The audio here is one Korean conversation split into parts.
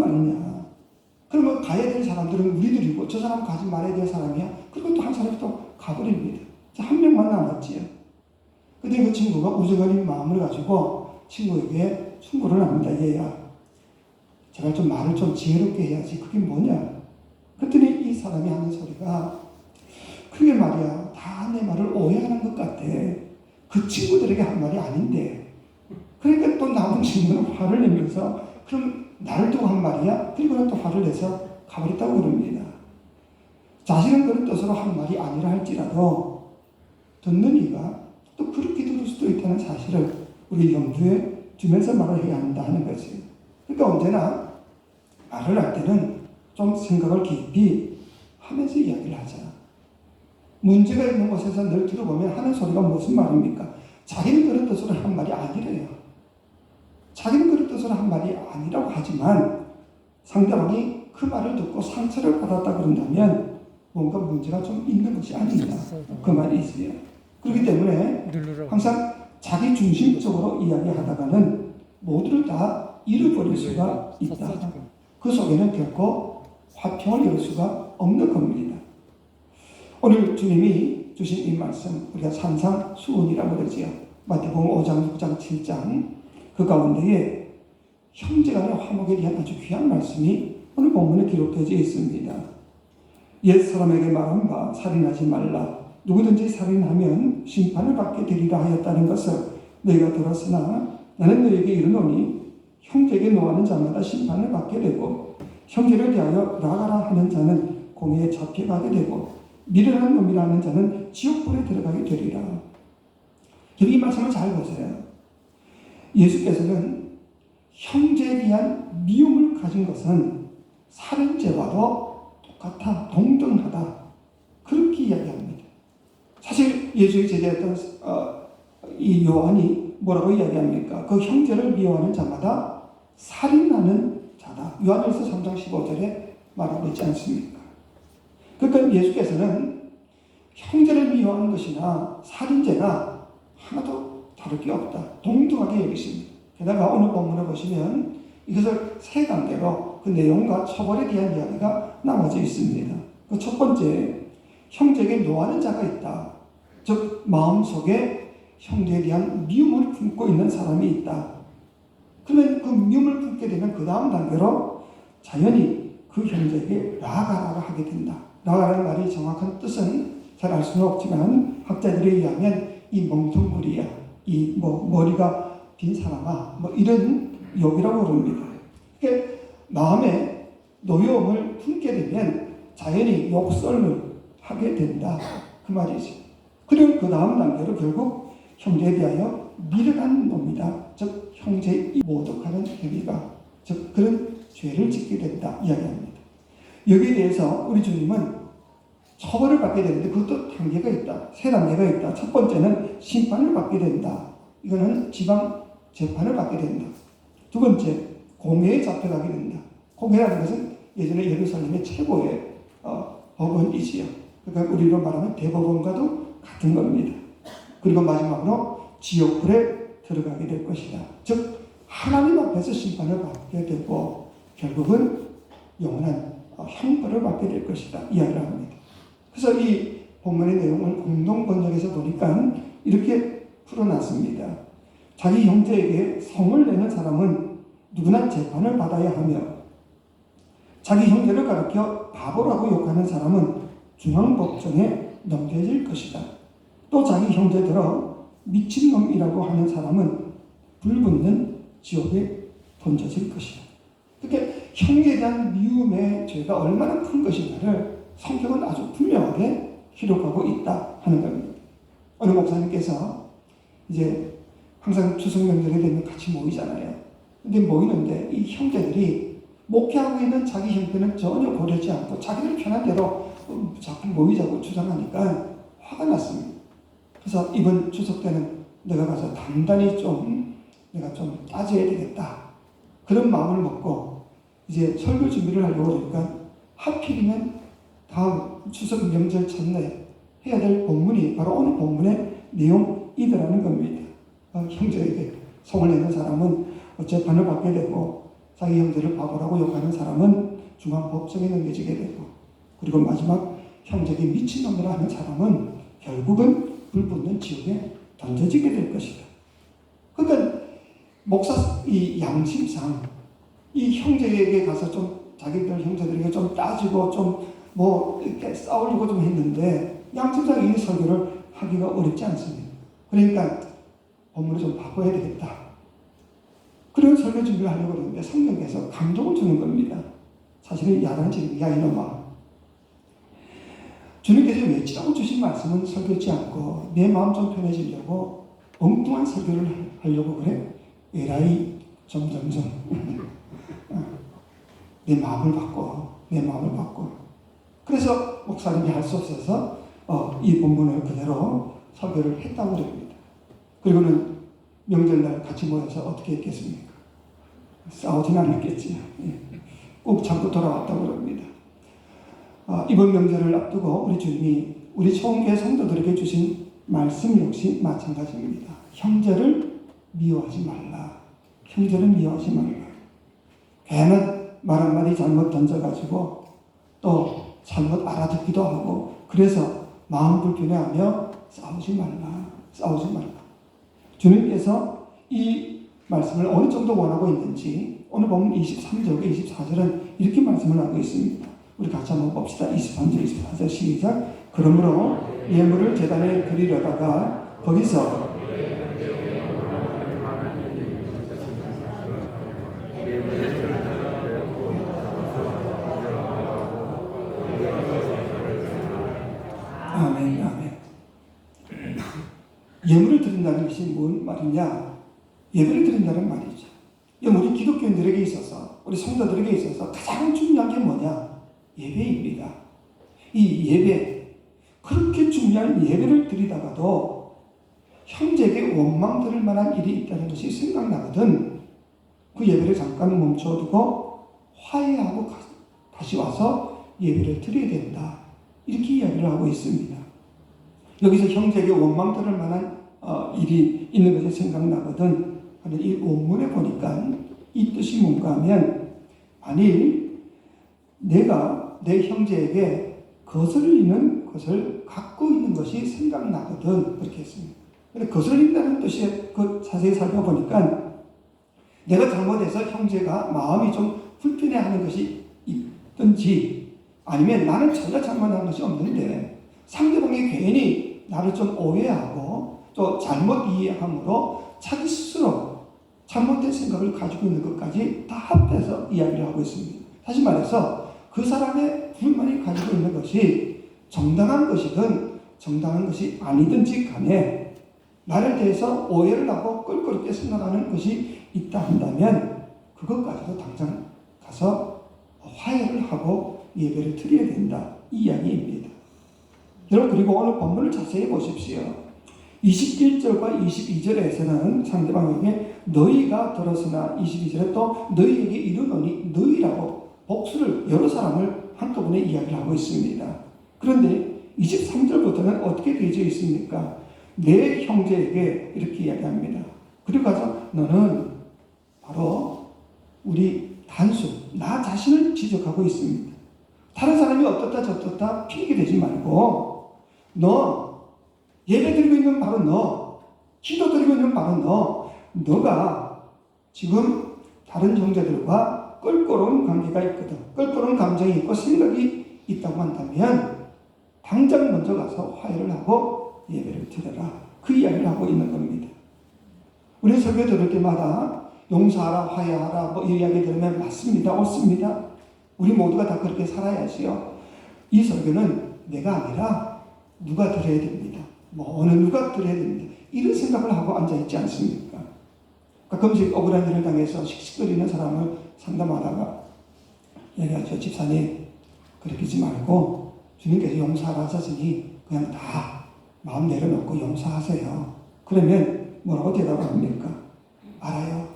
아니냐. 그러면 가야 될 사람들은 우리들이고 저 사람 가지 말아야 될 사람이야. 그리고 또 한 사람이 또 가버립니다. 한 명만 남았지요. 근데 그 친구가 우정어린 마음을 가지고 친구에게 충고를 합니다. 얘야, 제가 좀 말을 좀 지혜롭게 해야지. 그게 뭐냐? 그랬더니 이 사람이 하는 소리가, 그게 말이야, 다 내 말을 오해하는 것 같아. 그 친구들에게 한 말이 아닌데. 그러니까 또 남은 친구는 화를 내면서, 그럼 나를 두고 한 말이야? 그리고는 또 화를 내서 가버렸다고 그럽니다. 자신은 그런 뜻으로 한 말이 아니라 할지라도 듣는 이가 또 그렇게 들을 수도 있다는 사실을 우리 염두에 두면서 말을 해야 한다 하는 거지. 그러니까 언제나 말을 할 때는 좀 생각을 깊이 하면서 이야기를 하자. 문제가 있는 곳에서 늘 들어보면 하는 소리가 무슨 말입니까? 자기는 그런 뜻으로 한 말이 아니래요. 자기는 그런 뜻으로 한 말이 아니라고 하지만 상대방이 그 말을 듣고 상처를 받았다 그런다면 뭔가 문제가 좀 있는 것이 아닌가, 그 말이 있어요. 그렇기 때문에 항상 자기 중심적으로 이야기하다가는 모두를 다 잃어버릴 수가 있다. 그 속에는 결코 화평을 이룰 수가 없는 겁니다. 오늘 주님이 주신 이 말씀, 우리가 산상수훈이라고 그러지요. 마태복음 5장, 6장, 7장 그 가운데에 형제간의 화목에 대한 아주 귀한 말씀이 오늘 본문에 기록되어 있습니다. 옛 사람에게 말한 바 살인하지 말라. 누구든지 살인하면 심판을 받게 되리라 하였다는 것을 너희가 들었으나 나는 너희에게 이르노니 형제에게 노하는 자마다 심판을 받게 되고 형제를 대하여 나가라 하는 자는 공회에 잡혀가게 되고 미련한 놈이라 하는 자는 지옥불에 들어가게 되리라. 여기 이 말씀을 잘 보세요. 예수께서는 형제에 대한 미움을 가진 것은 살인죄와도 똑같아, 동등하다, 그렇게 이야기합니다. 사실 예수의 제자였던 이 요한이 뭐라고 이야기합니까? 그 형제를 미워하는 자마다 살인하는 자다. 요한일서 3장 15절에 말하고 있지 않습니까? 그러니까 예수께서는 형제를 미워하는 것이나 살인죄나 하나도 다를 게 없다. 동등하게 여기십니다. 게다가 오늘 본문을 보시면 이것을 세 단계로 그 내용과 처벌에 대한 이야기가 나눠져 있습니다. 그 첫 번째, 형제에게 노하는 자가 있다. 즉 마음속에 형제에 대한 미움을 품고 있는 사람이 있다. 그러면 그 미움을 품게 되면 그 다음 단계로 자연히 그 형제에게 나아가라고 하게 된다. 나아가라는 말이 정확한 뜻은 잘 알 수는 없지만 학자들에 의하면 이 멍텅구리야, 이 머리가 빈 사람아, 이런 욕이라고 그럽니다. 그러니까 마음에 노여움을 품게 되면 자연히 욕설을 하게 된다, 그 말이지. 그리고 그 다음 단계로 결국 형제에 대하여 미련한 놈이다. 즉 형제의 모독하는 행위가, 즉 그런 죄를 짓게 된다 이야기합니다. 여기에 대해서 우리 주님은 처벌을 받게 되는데 그것도 단계가 있다. 세 단계가 있다. 첫 번째는 심판을 받게 된다. 이거는 지방 재판을 받게 된다. 두 번째, 공회에 잡혀가게 된다. 공회라는 것은 예전에 예루살렘의 최고의 법원이지요. 그러니까 우리로 말하면 대법원과도 같은 겁니다. 그리고 마지막으로 지옥불에 들어가게 될 것이다. 즉 하나님 앞에서 심판을 받게 되고 결국은 영원한 형벌을 받게 될 것이다 이야기를 합니다. 그래서 이 본문의 내용을 공동 번역에서 보니까 이렇게 풀어놨습니다. 자기 형제에게 성을 내는 사람은 누구나 재판을 받아야 하며 자기 형제를 가르쳐 바보라고 욕하는 사람은 중앙법정에 넘겨질 것이다. 또 자기 형제들어 미친놈이라고 하는 사람은 불붙는 지옥에 던져질 것이다. 그러니까 형제에 대한 미움의 죄가 얼마나 큰 것인가를 성경은 아주 분명하게 기록하고 있다 하는 겁니다. 어느 목사님께서 이제 항상 추석 명절이 되면 같이 모이잖아요. 근데 모이는데 이 형제들이 목회하고 있는 자기 형제는 전혀 고려하지 않고 자기들 편한 대로 자꾸 모이자고 주장하니까 화가 났습니다. 그래서 이번 추석 때는 내가 가서 단단히 내가 좀 따져야 되겠다. 그런 마음을 먹고 이제 설교 준비를 하려고 하니까 하필이면 다음 추석 명절 전에 해야 될 본문이 바로 오늘 본문의 내용이더라는 겁니다. 형제에게 성을 내는 사람은 재판을 받게 되고 자기 형제를 바보라고 욕하는 사람은 중앙법정에 넘겨지게 되고, 그리고 마지막 형제에게 미친놈이라 하는 사람은 결국은 불붙는 지옥에 던져지게 될 것이다. 그러니까 목사 이 양심상 이 형제에게 가서 좀 자기들 형제들에게 좀 따지고 좀 뭐 이렇게 싸우려고 좀 했는데 양심상 이 설교를 하기가 어렵지 않습니다. 그러니까 본문을 좀 바꿔야 되겠다. 그런 설교 준비를 하려고 그러는데 성경에서 감동을 주는 겁니다. 사실은 야단치는 야 이놈아. 주님께서 외치라고 주신 말씀은 설교지 않고 내 마음 좀 편해지려고 엉뚱한 설교를 하려고 그래. 에라이 점점점 내 마음을 바꿔. 내 마음을 바꿔. 그래서 목사님이 할 수 없어서 이 본문을 그대로 설교를 했다고 그럽니다. 그리고는 명절날 같이 모여서 어떻게 했겠습니까? 싸우진 않았겠지요. 꼭 참고 돌아왔다고 그럽니다. 이번 명절을 앞두고 우리 주님이 우리 총교회 성도들에게 주신 말씀 역시 마찬가지입니다. 형제를 미워하지 말라. 형제를 미워하지 말라. 괜한 말 한마디 잘못 던져가지고 또 잘못 알아듣기도 하고 그래서 마음 불편해하며 싸우지 말라. 싸우지 말라. 주님께서 이 말씀을 어느 정도 원하고 있는지 오늘 보면 23절과 24절은 이렇게 말씀을 하고 있습니다. 우리 같이 한번 봅시다. 23절, 24절 시작. 그러므로 예물을 제단에 드리려다가 거기서 아멘, 아멘. 예물을 드린다는 것이 뭔 말이냐? 예배를 드린다는 말이죠. 우리 기독교인들에게 있어서, 우리 성도들에게 있어서 가장 중요한 게 뭐냐? 예배입니다. 이 예배, 그렇게 중요한 예배를 드리다가도 형제에게 원망 들을 만한 일이 있다는 것이 생각나거든 그 예배를 잠깐 멈춰두고 화해하고 다시 와서 예배를 드려야 된다. 이렇게 이야기를 하고 있습니다. 여기서 형제에게 원망 들을 만한 일이 있는 것이 생각나거든 하는 이 원문에 보니까 이 뜻이 뭔가 하면 만일 내가 내 형제에게 거슬리는 것을 갖고 있는 것이 생각나거든 그렇게 했습니다. 근데 거슬린다는 뜻이 그 자세히 살펴보니까 내가 잘못해서 형제가 마음이 좀 불편해하는 것이 있든지 아니면 나는 전혀 잘못한 것이 없는데 상대방이 괜히 나를 좀 오해하고 또 잘못 이해함으로 자기 스스로 잘못된 생각을 가지고 있는 것까지 다 합해서 이야기를 하고 있습니다. 다시 말해서 그 사람의 불만이 가지고 있는 것이 정당한 것이든 정당한 것이 아니든지 간에 나를 대해서 오해를 하고 껄끄럽게 생각하는 것이 있다 한다면 그것까지도 당장 가서 화해를 하고 예배를 드려야 된다. 이 이야기입니다. 여러분 그리고 오늘 본문을 자세히 보십시오. 21절과 22절에서는 상대방에게 너희가 들었으나 22절에 또 너희에게 이르노니 너희라고 복수를 여러 사람을 한꺼번에 이야기를 하고 있습니다. 그런데 23절부터는 어떻게 되어져 있습니까? 내 형제에게 이렇게 이야기합니다. 그리고 가서 너는 바로 우리 단수 나 자신을 지적하고 있습니다. 다른 사람이 어떻다 저떻다 핑계대지 말고 너 예배 드리고 있는 바로 너 기도 드리고 있는 바로 너가 지금 다른 형제들과 껄끄러운 관계가 있거든 껄끄러운 감정이 있고 생각이 있다고 한다면 당장 먼저 가서 화해를 하고 예배를 드려라 그 이야기를 하고 있는 겁니다. 우리 설교 들을 때마다 용서하라 화해하라 뭐 이 이야기 들으면 맞습니다 옳습니다. 우리 모두가 다 그렇게 살아야지요. 이 설교는 내가 아니라 누가 들어야 됩니다. 뭐 어느 누가 들어야 됩니다. 이런 생각을 하고 앉아있지 않습니까? 가끔씩 억울한 일을 당해서 씩씩거리는 사람을 상담하다가 얘기하죠. 집사님 그렇게 하지 말고 주님께서 용서하라 하셨으니 그냥 다 마음 내려놓고 용서하세요. 그러면 뭐라고 대답합니까? 알아요.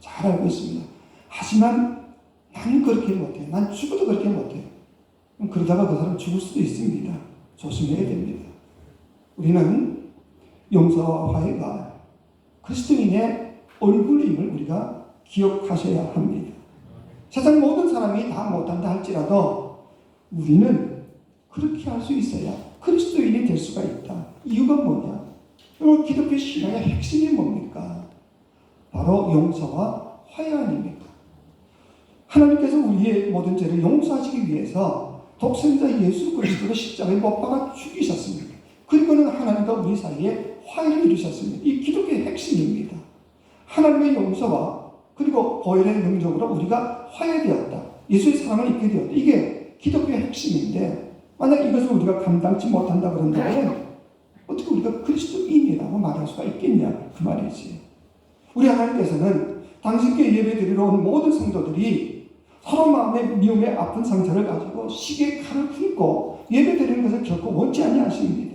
잘 알고 있습니다. 하지만 나는 그렇게 못해요. 난 죽어도 그렇게 못해요. 그러다가 그 사람 죽을 수도 있습니다. 조심해야 됩니다. 우리는 용서와 화해가 그리스도인의 얼굴임을 우리가 기억하셔야 합니다. 세상 모든 사람이 다 못한다 할지라도 우리는 그렇게 할 수 있어야 그리스도인이 될 수가 있다. 이유가 뭐냐? 기독교 신앙의 핵심이 뭡니까? 바로 용서와 화해 아닙니까? 하나님께서 우리의 모든 죄를 용서하시기 위해서 독생자 예수 그리스도를 십자가에 못 박아 죽이셨습니다. 그리고는 하나님과 우리 사이에 화해를 이루셨습니다. 이 기독교의 핵심입니다. 하나님의 용서와 그리고 보혈의 능력으로 우리가 화해되었다. 예수의 사랑을 입게 되었다. 이게 기독교의 핵심인데 만약 이것을 우리가 감당치 못한다 그런다면 어떻게 우리가 그리스도인이라고 말할 수가 있겠냐 그 말이지. 우리 하나님께서는 당신께 예배드리러 온 모든 성도들이 서로 마음의 미움의 아픈 상처를 가지고 시계의 칼을 품고 예배드리는 것을 결코 원치 아니하십니다.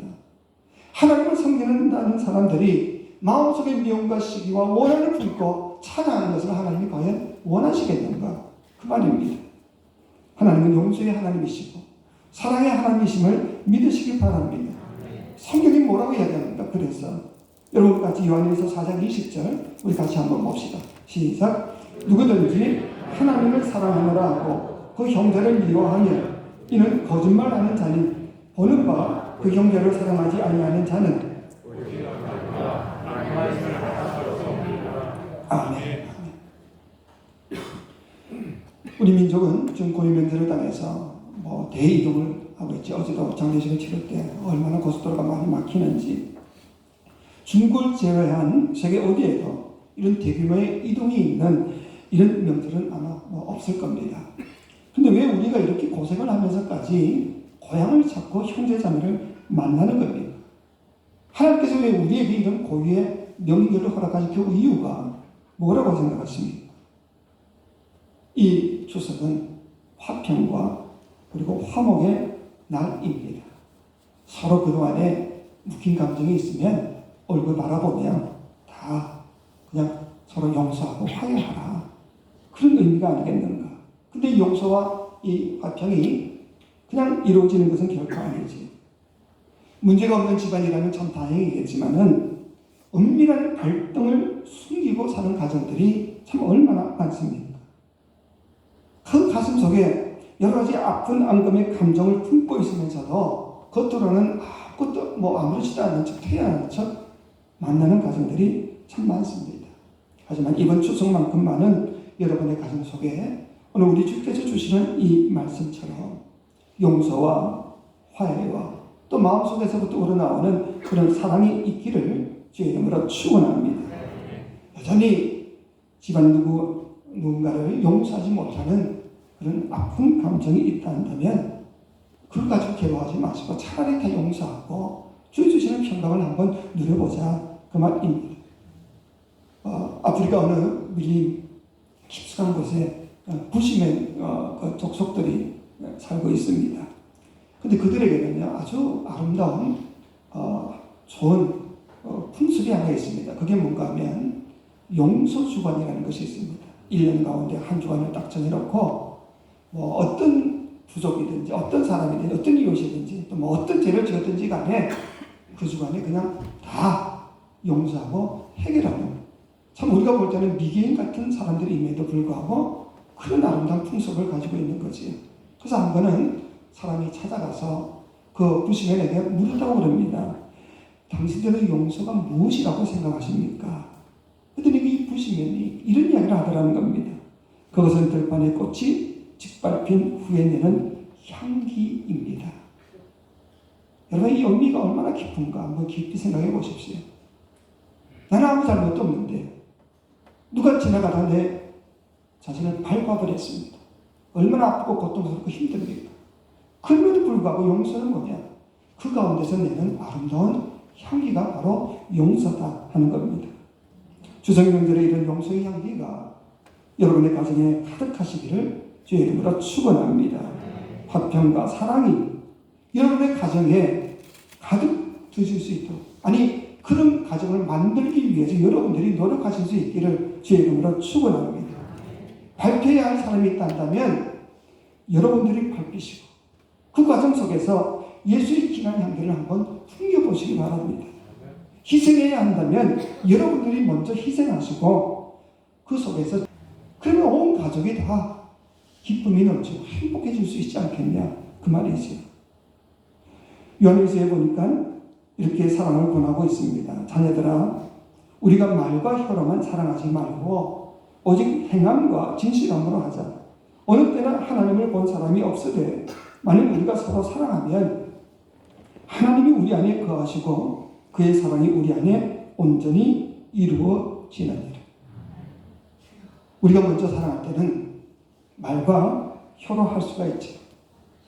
하나님을 섬기는 사람들이 마음속의 미움과 시기와 원한을 품고 찬양하는 것을 하나님이 과연 원하시겠는가 그 말입니다. 하나님은 용서의 하나님이시고 사랑의 하나님이심을 믿으시기 바랍니다. 성경이 뭐라고 이야기합니까? 그래서 여러분 같이 요한일서 4장 20절 우리 같이 한번 봅시다. 시작. 누구든지 하나님을 사랑하노라 하고 그 형제를 미워하면 이는 거짓말하는 자니 보는 바 그 형제를 사랑하지 아니하는 자는 아멘. 우리 민족은 지금 고유명절을 당해서 대이동을 하고 있지. 어제도 장례식을 치를 때 얼마나 고속도로가 많이 막히는지. 중국을 제외한 세계 어디에도 이런 대규모의 이동이 있는 이런 명절은 아마 없을 겁니다. 근데 왜 우리가 이렇게 고생을 하면서까지 고향을 찾고 형제자매를 만나는 겁니까? 하나님께서 왜 우리에게 이런 고유의 명절을 허락하신 그 이유가 뭐라고 생각하십니까? 이 추석은 화평과 그리고 화목의 날입니다. 서로 그동안에 묵힌 감정이 있으면 얼굴 바라보면 다 그냥 서로 용서하고 화해하라. 그런 의미가 아니겠는가. 근데 이 용서와 이 화평이 그냥 이루어지는 것은 결코 아니지. 문제가 없는 집안이라면 참 다행이겠지만은 은밀한 갈등을 숨기고 사는 가정들이 참 얼마나 많습니까? 그 가슴 속에 여러 가지 아픈 앙금의 감정을 품고 있으면서도 겉으로는 아무것도 아무렇지도 않은 척 태연한 척 만나는 가정들이 참 많습니다. 하지만 이번 추석만큼만은 여러분의 가정 속에 오늘 우리 주께서 주시는 이 말씀처럼 용서와 화해와 또 마음속에서부터 우러나오는 그런 사랑이 있기를 주의 이름으로 축원합니다. 여전히 집안 누군가를 용서하지 못하는 그런 아픈 감정이 있다 한다면 그걸 가지고 괴로워하지 마시고 차라리 다 용서하고 주의 주시는 평강을 한번 누려보자 그 말입니다. 아프리카 어느 밀림 깊숙한 곳에 부심의 그 족속들이 살고 있습니다. 근데 그들에게는요 아주 아름다운 좋은 풍습이 하나 있습니다. 그게 뭔가 하면 용서주간이라는 것이 있습니다. 1년 가운데 한 주간을 딱 정해놓고 어떤 부족이든지 어떤 사람이든지 어떤 이웃이든지 또 어떤 죄를 지었든지 간에 그 주간에 그냥 다 용서하고 해결하는 참 우리가 볼 때는 미개인 같은 사람들임에도 불구하고 그런 아름다운 풍속을 가지고 있는 거지. 그래서 한 번은 사람이 찾아가서 그 부시맨에게 물었다고 그럽니다. 당신들의 용서가 무엇이라고 생각하십니까? 그랬더니 이 부시맨이 이런 이야기를 하더라는 겁니다. 그것은 들판의 꽃이 짓밟힌 후에 내는 향기입니다. 여러분 이 의미가 얼마나 깊은가 한번 깊이 생각해 보십시오. 나는 아무 잘못도 없는데 누가 지나가다 내 자신을 밟아버렸습니다. 얼마나 아프고 고통스럽고 힘듭니까? 그럼에도 불구하고 용서는 뭐냐? 그 가운데서 내는 아름다운 향기가 바로 용서다 하는 겁니다. 추석 명절에 이런 용서의 향기가 여러분의 가정에 가득하시기를 주의 이름으로 축원합니다. 화평과 사랑이 여러분의 가정에 가득 드실 수 있도록 아니 그런 가정을 만들기 위해서 여러분들이 노력하실 수 있기를 주의 이름으로 축원합니다. 밟혀야 할 사람이 있다면 여러분들이 밟히시고 그 과정 속에서 예수의 진한 향기를 한번 풍겨보시기 바랍니다. 희생해야 한다면 여러분들이 먼저 희생하시고 그 속에서 그러면 온 가족이 다 기쁨이 넘치고 행복해질 수 있지 않겠냐 그 말이지요. 요한일서에 보니까 이렇게 사랑을 권하고 있습니다. 자녀들아, 우리가 말과 혀로만 사랑하지 말고 오직 행함과 진실함으로 하자. 어느 때나 하나님을 본 사람이 없으되 만일 우리가 서로 사랑하면 하나님이 우리 안에 거하시고 그의 사랑이 우리 안에 온전히 이루어지느니라. 우리가 먼저 사랑할 때는 말과 혀로 할 수가 있죠.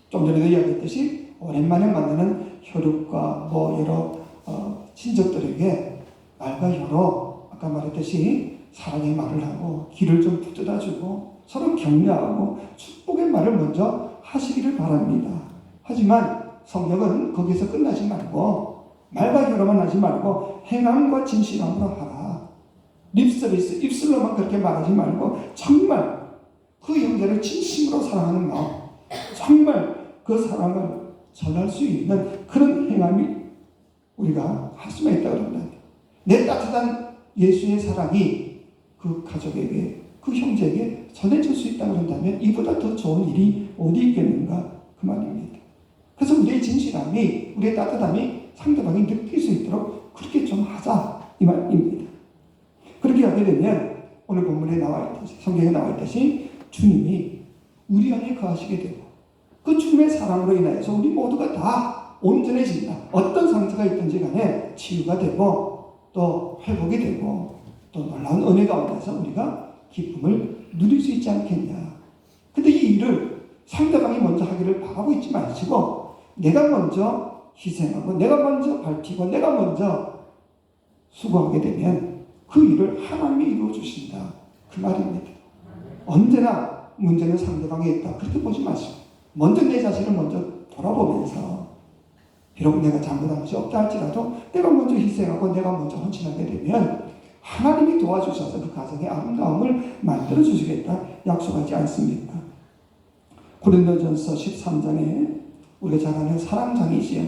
좀 전에도 이야기했듯이 오랜만에 만나는 혈육과 여러 친척들에게 말과 혀로 아까 말했듯이 사랑의 말을 하고 길을 좀 붙들어주고 서로 격려하고 축복의 말을 먼저 하시기를 바랍니다. 하지만 성경은 거기서 끝나지 말고 말과 혀로만 하지 말고 행함과 진실함으로 하라. 립서비스, 입술로만 그렇게 말하지 말고 정말 그 형제를 진심으로 사랑하는 마음, 정말 그 사랑을 전할 수 있는 그런 행함이 우리가 할 수가 있다고 합니다. 내 따뜻한 예수의 사랑이 그 가족에게, 그 형제에게 전해질 수 있다고 한다면 이보다 더 좋은 일이 어디 있겠는가 그 말입니다. 그래서 우리의 진실함이, 우리의 따뜻함이 상대방이 느낄 수 있도록 그렇게 좀 하자 이 말입니다. 그렇게 하게 되면 오늘 본문에 나와 있듯이, 성경에 나와 있듯이 주님이 우리 안에 거하시게 되고 그 주님의 사랑으로 인하여서 우리 모두가 다 온전해진다. 어떤 상처가 있든지 간에 치유가 되고 또 회복이 되고 또 놀라운 은혜 가운데서 우리가 기쁨을 누릴 수 있지 않겠냐. 근데 이 일을 상대방이 먼저 하기를 바라고 있지 마시고 내가 먼저 희생하고 내가 먼저 밝히고 내가 먼저 수고하게 되면 그 일을 하나님이 이루어 주신다 그 말입니다. 언제나 문제는 상대방에 있다 그렇게 보지 마시고 먼저 내 자신을 먼저 돌아보면서 비록 내가 잘못한 것이 없다 할지라도 내가 먼저 희생하고 내가 먼저 헌신하게 되면 하나님이 도와주셔서 그 가정의 아름다움을 만들어 주시겠다 약속하지 않습니까? 고린도전서 13장에 우리가 잘 아는 사랑장이시여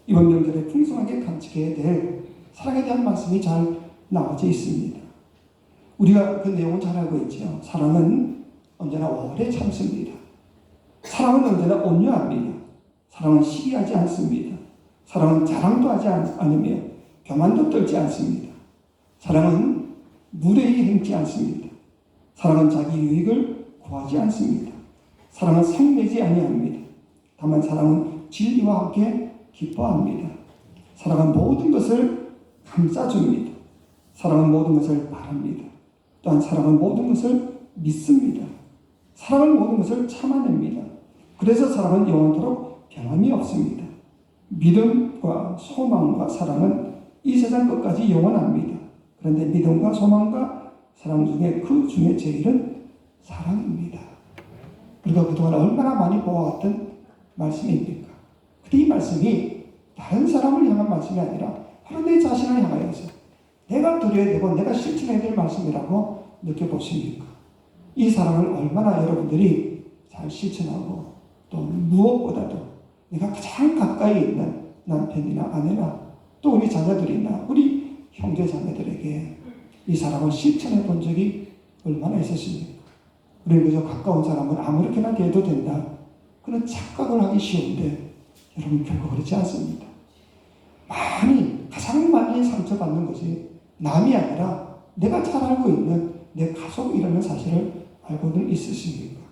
이번 명절에 풍성하게 간직해야 될 사랑에 대한 말씀이 잘 나와져 있습니다. 우리가 그 내용을 잘 알고 있죠. 사랑은 언제나 오래 참습니다. 사랑은 언제나 온유합니다. 사랑은 시기하지 않습니다. 사랑은 자랑도 하지 않으며 교만도 떨지 않습니다. 사랑은 무례히 행치 않습니다. 사랑은 자기 유익을 구하지 않습니다. 사랑은 성내지 아니합니다. 다만 사랑은 진리와 함께 기뻐합니다. 사랑은 모든 것을 감싸줍니다. 사랑은 모든 것을 바랍니다. 또한 사랑은 모든 것을 믿습니다. 사랑은 모든 것을 참아냅니다. 그래서 사랑은 영원토록 변함이 없습니다. 믿음과 소망과 사랑은 이 세상 끝까지 영원합니다. 그런데 믿음과 소망과 사랑 중에 그 중에 제일은 사랑입니다. 우리가 그동안 얼마나 많이 보아왔던 말씀입니까? 근데 이 말씀이 다른 사람을 향한 말씀이 아니라 바로 내 자신을 향하여서 내가 드려야 되고 내가 실천해야 될 말씀이라고 느껴보십니까? 이 사랑을 얼마나 여러분들이 잘 실천하고 또 무엇보다도 내가 가장 가까이 있는 남편이나 아내나 또 우리 자녀들이나 우리 형제 자매들에게 이 사랑을 실천해 본 적이 얼마나 있으십니까? 우리는 그저 가까운 사람은 아무렇게나 대해도 된다. 그런 착각을 하기 쉬운데 여러분 결코 그렇지 않습니다. 가장 많이 상처받는 것이 남이 아니라 내가 잘 알고 있는 내 가족이라는 사실을 알고는 있으십니까?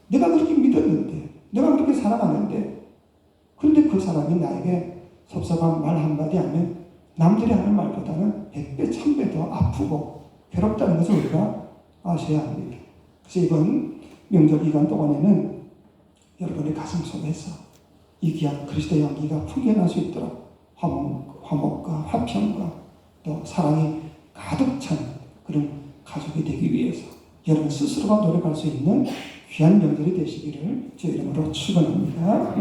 내가 그렇게 믿었는데 내가 그렇게 살아가는데 그런데 그 사람이 나에게 섭섭한 말 한마디 하면 남들이 하는 말보다는 100배, 1000배 더 아프고 괴롭다는 것을 우리가 아셔야 합니다. 그래서 이번 명절 기간 동안에는 여러분의 가슴 속에서 이 귀한 그리스도의 향기가 풍겨날 수 있도록 화목과 화평과 또 사랑이 가득 찬 그런 가족이 되기 위해서 여러분 스스로가 노력할 수 있는 귀한 명절이 되시기를 제 이름으로 축원합니다.